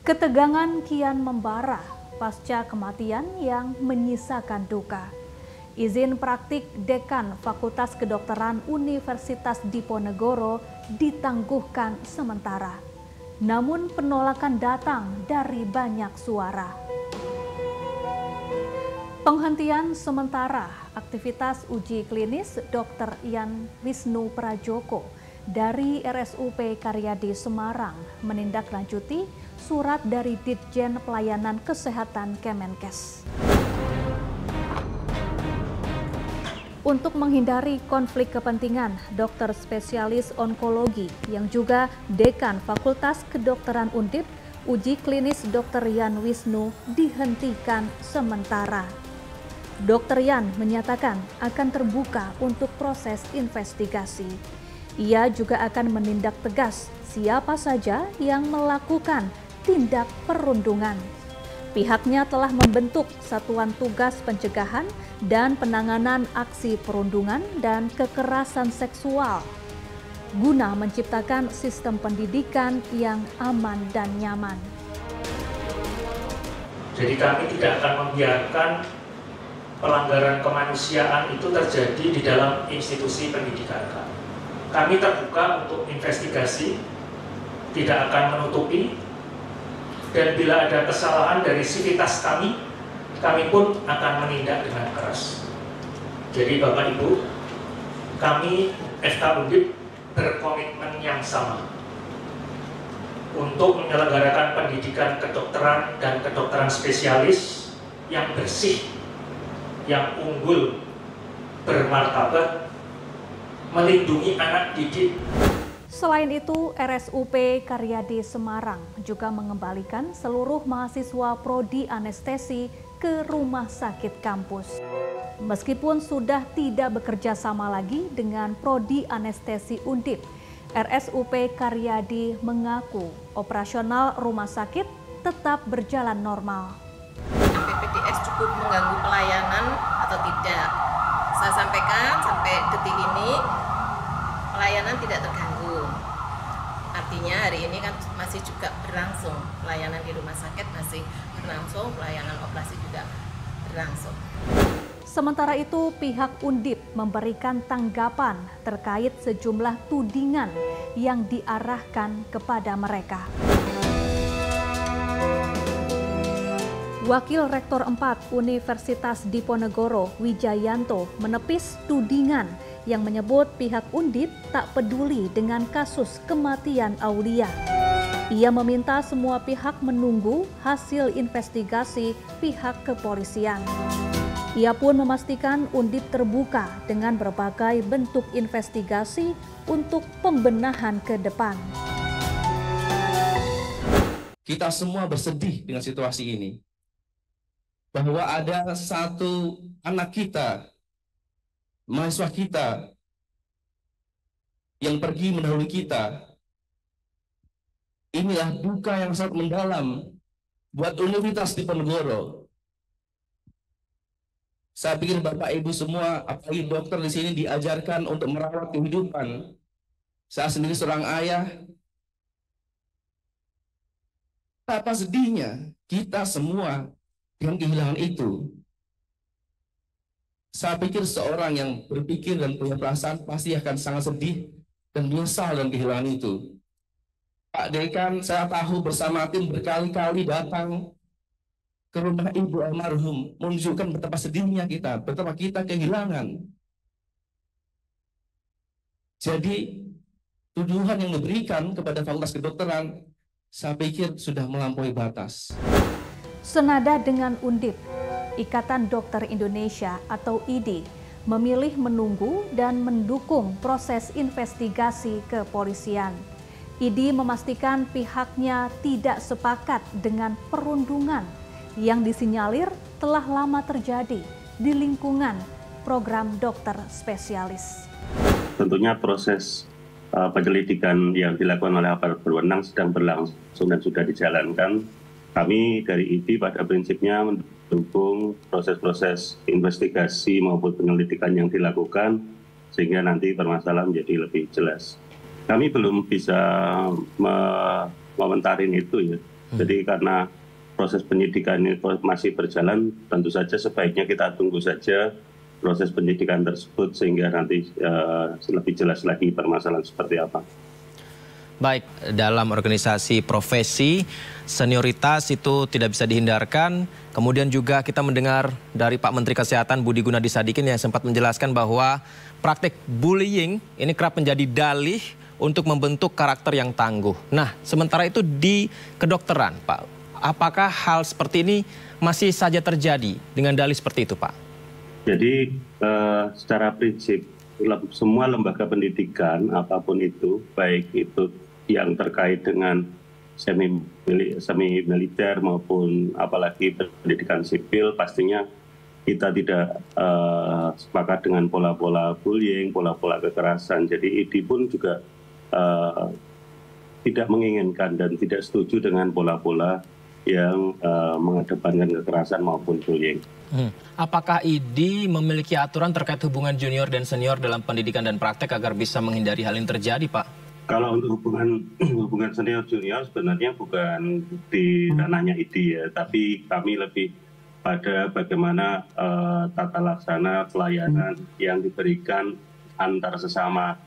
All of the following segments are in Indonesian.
Ketegangan kian membara pasca kematian yang menyisakan duka. Izin praktik Dekan Fakultas Kedokteran Universitas Diponegoro ditangguhkan sementara. Namun penolakan datang dari banyak suara. Penghentian sementara aktivitas uji klinis Dr. Ian Wisnu Prajoko dari RSUP Karyadi Semarang menindaklanjuti surat dari Ditjen Pelayanan Kesehatan Kemenkes. Untuk menghindari konflik kepentingan, dokter spesialis onkologi yang juga Dekan Fakultas Kedokteran Undip, uji klinis Dr. Ian Wisnu dihentikan sementara. Dr. Ian menyatakan akan terbuka untuk proses investigasi. Ia juga akan menindak tegas siapa saja yang melakukan tindak perundungan. Pihaknya telah membentuk Satuan Tugas Pencegahan dan Penanganan Aksi Perundungan dan Kekerasan Seksual guna menciptakan sistem pendidikan yang aman dan nyaman. Jadi kami tidak akan membiarkan pelanggaran kemanusiaan itu terjadi di dalam institusi pendidikan kami. Kami terbuka untuk investigasi, tidak akan menutupi, dan bila ada kesalahan dari sivitas kami pun akan menindak dengan keras. Jadi Bapak Ibu, kami FK Undip berkomitmen yang sama untuk menyelenggarakan pendidikan kedokteran dan kedokteran spesialis yang bersih, yang unggul, bermartabat, melindungi anak didik. Selain itu, RSUP Karyadi Semarang juga mengembalikan seluruh mahasiswa prodi anestesi ke rumah sakit kampus. Meskipun sudah tidak bekerja sama lagi dengan prodi anestesi Undip, RSUP Karyadi mengaku operasional rumah sakit tetap berjalan normal. PPDS cukup mengganggu pelayanan atau tidak? Saya sampaikan sampai detik ini pelayanan tidak terganggu. Artinya hari ini kan masih juga berlangsung, pelayanan di rumah sakit masih berlangsung, pelayanan operasi juga berlangsung. Sementara itu, pihak Undip memberikan tanggapan terkait sejumlah tudingan yang diarahkan kepada mereka. Wakil Rektor 4 Universitas Diponegoro, Wijayanto, menepis tudingan yang menyebut pihak Undip tak peduli dengan kasus kematian Aulia. Ia meminta semua pihak menunggu hasil investigasi pihak kepolisian. Ia pun memastikan Undip terbuka dengan berbagai bentuk investigasi untuk pembenahan ke depan. Kita semua bersedih dengan situasi ini. Bahwa ada satu anak kita, mahasiswa kita, yang pergi mendahului kita. Inilah duka yang sangat mendalam buat Universitas Diponegoro. Saya pikir Bapak Ibu semua, apalagi dokter di sini diajarkan untuk merawat kehidupan. Saya sendiri seorang ayah. Apa sedihnya kita semua dengan kehilangan itu. Saya pikir seorang yang berpikir dan punya perasaan pasti akan sangat sedih dan menyesal dengan kehilangan itu. Pak Dekan, saya tahu bersama tim berkali-kali datang ke rumah ibu almarhum, menunjukkan betapa sedihnya kita, betapa kita kehilangan. Jadi, tuduhan yang diberikan kepada Fakultas Kedokteran, saya pikir sudah melampaui batas. Senada dengan Undip, Ikatan Dokter Indonesia atau IDI memilih menunggu dan mendukung proses investigasi kepolisian. IDI memastikan pihaknya tidak sepakat dengan perundungan yang disinyalir telah lama terjadi di lingkungan program dokter spesialis. Tentunya proses penyelidikan yang dilakukan oleh aparat berwenang sedang berlangsung dan sudah dijalankan. Kami dari IDI pada prinsipnya mendukung proses-proses investigasi maupun penyelidikan yang dilakukan sehingga nanti permasalahan menjadi lebih jelas. Kami belum bisa komentarin itu ya. Jadi karena proses penyidikan ini masih berjalan, tentu saja sebaiknya kita tunggu saja proses penyidikan tersebut sehingga nanti lebih jelas lagi permasalahan seperti apa. Baik, dalam organisasi profesi, senioritas itu tidak bisa dihindarkan. Kemudian juga kita mendengar dari Pak Menteri Kesehatan Budi Gunadi Sadikin yang sempat menjelaskan bahwa praktik bullying ini kerap menjadi dalih untuk membentuk karakter yang tangguh. Nah, sementara itu di kedokteran, Pak, apakah hal seperti ini masih saja terjadi dengan dalih seperti itu, Pak? Jadi secara prinsip semua lembaga pendidikan apapun itu, baik itu yang terkait dengan semi militer maupun apalagi pendidikan sipil, pastinya kita tidak sepakat dengan pola-pola bullying, pola-pola kekerasan. Jadi IDI pun juga tidak menginginkan dan tidak setuju dengan pola-pola yang mengedepankan kekerasan maupun bullying. Apakah IDI memiliki aturan terkait hubungan junior dan senior dalam pendidikan dan praktek agar bisa menghindari hal yang terjadi, Pak? Kalau untuk hubungan senior junior sebenarnya bukan di ranahnya IDI ya, tapi kami lebih pada bagaimana tata laksana pelayanan yang diberikan antar sesama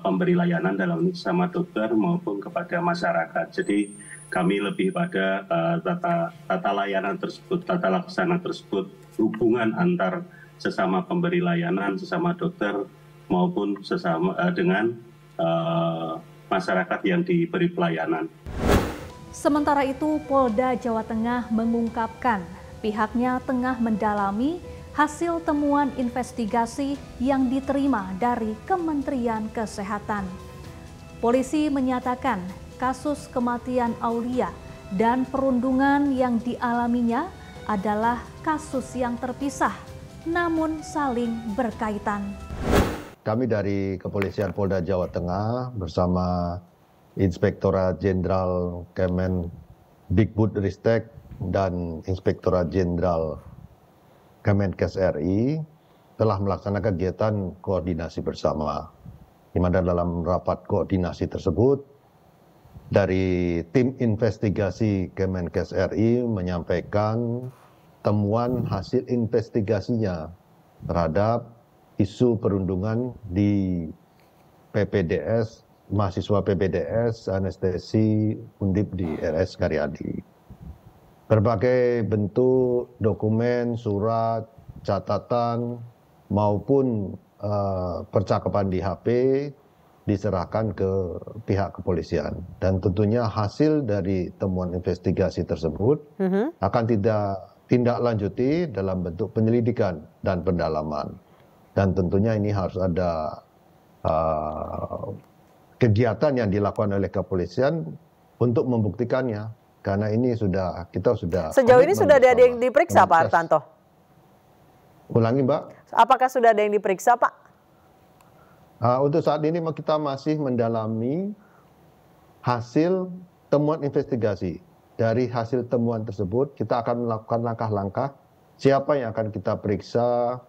pemberi layanan dalam ini sesama dokter maupun kepada masyarakat. Jadi kami lebih pada tata layanan tersebut, tata laksana tersebut, hubungan antar sesama pemberi layanan, sesama dokter maupun sesama dengan masyarakat yang diberi pelayanan. Sementara itu, Polda Jawa Tengah mengungkapkan pihaknya tengah mendalami hasil temuan investigasi yang diterima dari Kementerian Kesehatan. Polisi menyatakan kasus kematian Aulia dan perundungan yang dialaminya adalah kasus yang terpisah, namun saling berkaitan. Kami dari Kepolisian Polda Jawa Tengah bersama Inspektorat Jenderal Kemendikbudristek dan Inspektorat Jenderal Kemenkes RI telah melaksanakan kegiatan koordinasi bersama, di mana dalam rapat koordinasi tersebut dari tim investigasi Kemenkes RI menyampaikan temuan hasil investigasinya terhadap isu perundungan di PPDS, mahasiswa PPDS, anestesi Undip di RS Karyadi. Berbagai bentuk dokumen, surat, catatan, maupun percakapan di HP diserahkan ke pihak kepolisian. Dan tentunya hasil dari temuan investigasi tersebut akan tindak lanjuti dalam bentuk penyelidikan dan pendalaman. Dan tentunya ini harus ada kegiatan yang dilakukan oleh kepolisian untuk membuktikannya. Karena ini kita sudah... Sejauh ini sudah ada yang diperiksa, Pak Hartanto? Ulangi, Mbak. Apakah sudah ada yang diperiksa, Pak? Untuk saat ini kita masih mendalami hasil temuan investigasi. Dari hasil temuan tersebut, kita akan melakukan langkah-langkah siapa yang akan kita periksa,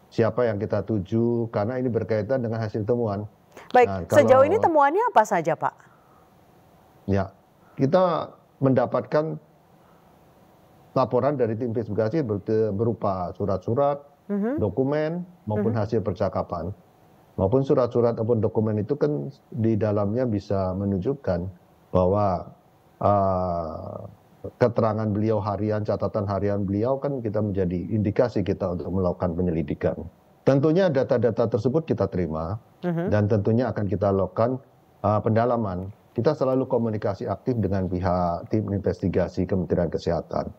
siapa yang kita tuju, karena ini berkaitan dengan hasil temuan. Baik, sejauh ini temuannya apa saja, Pak? Ya, kita mendapatkan laporan dari tim investigasi berupa surat-surat, dokumen, maupun hasil percakapan. Maupun surat-surat ataupun dokumen itu kan di dalamnya bisa menunjukkan bahwa keterangan beliau harian, catatan harian beliau kan kita menjadi indikasi kita untuk melakukan penyelidikan. Tentunya data-data tersebut kita terima dan tentunya akan kita lakukan pendalaman. Kita selalu komunikasi aktif dengan pihak tim investigasi Kementerian Kesehatan.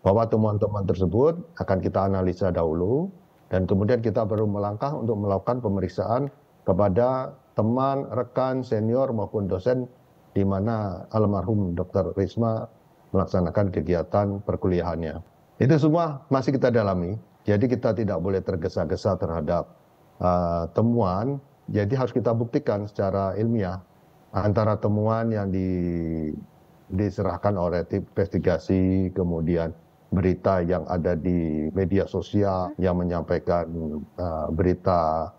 Bahwa temuan-temuan tersebut akan kita analisa dahulu dan kemudian kita baru melangkah untuk melakukan pemeriksaan kepada teman, rekan, senior maupun dosen di mana almarhum Dr. Risma melaksanakan kegiatan perkuliahannya. Itu semua masih kita dalami, jadi kita tidak boleh tergesa-gesa terhadap temuan, jadi harus kita buktikan secara ilmiah antara temuan yang diserahkan oleh tim investigasi, kemudian berita yang ada di media sosial yang menyampaikan berita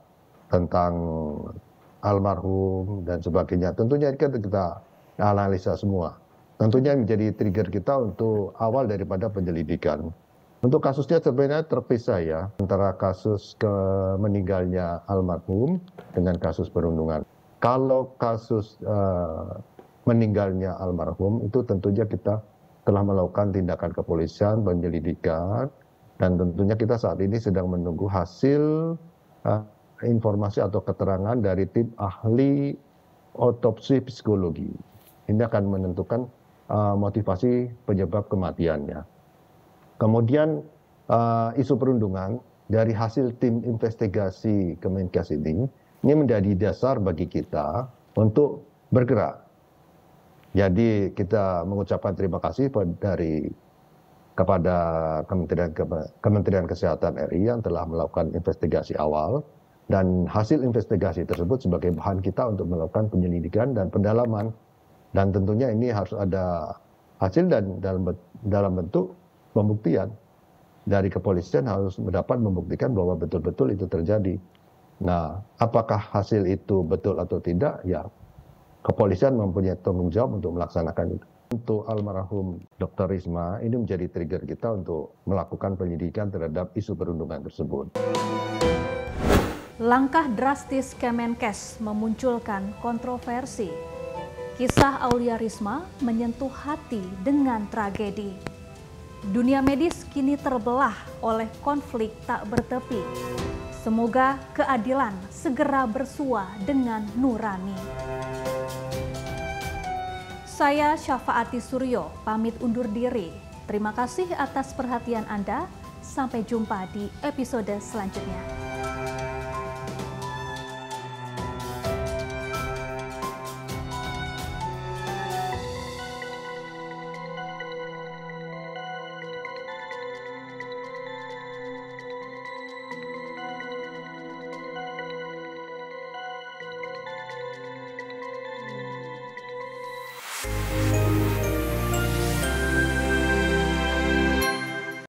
tentang almarhum dan sebagainya. Tentunya kita analisa semua. tentunya menjadi trigger kita untuk awal daripada penyelidikan. Untuk kasusnya sebenarnya terpisah ya, antara kasus meninggalnya almarhum dengan kasus perundungan. Kalau kasus meninggalnya almarhum itu tentunya kita telah melakukan tindakan kepolisian, penyelidikan, dan tentunya kita saat ini sedang menunggu hasil informasi atau keterangan dari tim ahli otopsi psikologi. Ini akan menentukan motivasi penyebab kematiannya. Kemudian isu perundungan dari hasil tim investigasi Kemenkes ini menjadi dasar bagi kita untuk bergerak. Jadi kita mengucapkan terima kasih kepada Kementerian Kesehatan RI yang telah melakukan investigasi awal, dan hasil investigasi tersebut sebagai bahan kita untuk melakukan penyelidikan dan pendalaman. Dan tentunya ini harus ada hasil dan dalam bentuk pembuktian. Dari kepolisian harus dapat membuktikan bahwa betul-betul itu terjadi. Nah, apakah hasil itu betul atau tidak? Ya, kepolisian mempunyai tanggung jawab untuk melaksanakan itu. Untuk almarhum Dr. Risma, ini menjadi trigger kita untuk melakukan penyidikan terhadap isu perundungan tersebut. Langkah drastis Kemenkes memunculkan kontroversi. Kisah Aulia Risma menyentuh hati dengan tragedi. Dunia medis kini terbelah oleh konflik tak bertepi. Semoga keadilan segera bersua dengan nurani. Saya Syafaati Suryo, pamit undur diri. Terima kasih atas perhatian Anda. Sampai jumpa di episode selanjutnya.